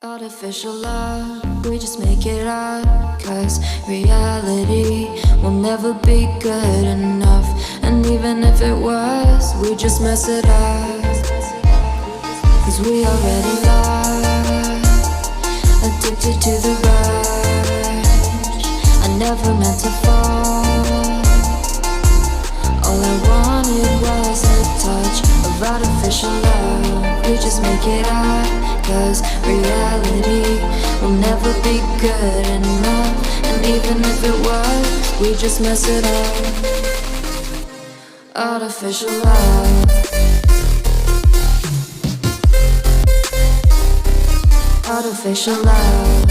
Artificial love, we just make it up. Cause reality will never be good enough. And even if it was, we just mess it up. Cause we already lost, addicted to the rush. I never meant to fall. All I wanted was a touch of artificial love. We just make it up. Cause reality will never be good enough. And even if it was, we just mess it up. Artificial love. Artificial love.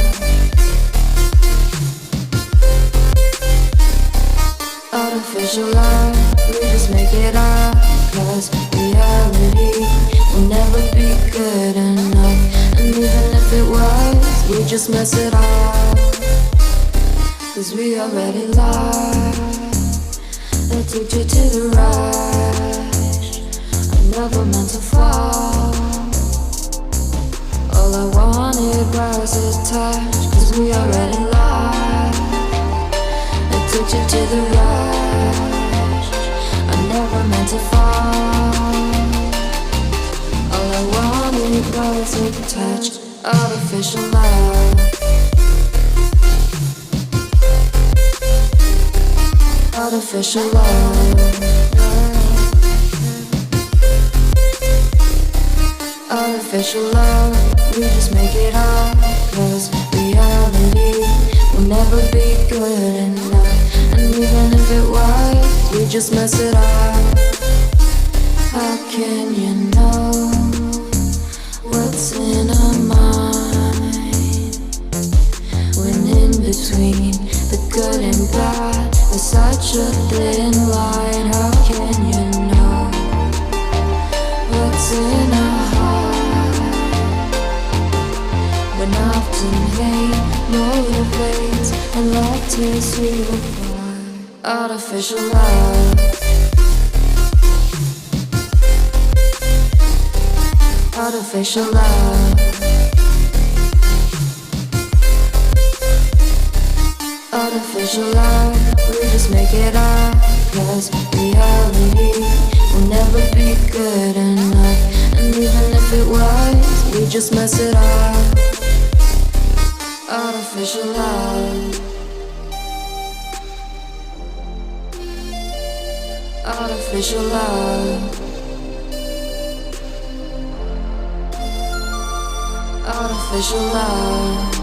Artificial love. We just make it up. Cause reality will never be good enough. And even if it was, we just mess it up. Cause we already lost, addicted to the rush. I never meant to fall. All I wanted was a touch. Cause we already lost, addicted to the rush. I never meant to fall. All I wanted was a touch. Artificial love. Artificial love. Artificial love. We just make it up. Cause reality will never be good enough. And even if it was, we just mess it up. How can you know what's in our mind when in between the good and bad there's such a thin line? How can you know what's in our heart when often hate motivates and love tears you apart? Artificial love. Artificial love. Artificial love. We just make it up. Cause reality will never be good enough. And even if it was, we just mess it up. Artificial love. Artificial love. Artificial love.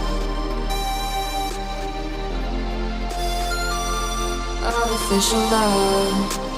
Artificial love.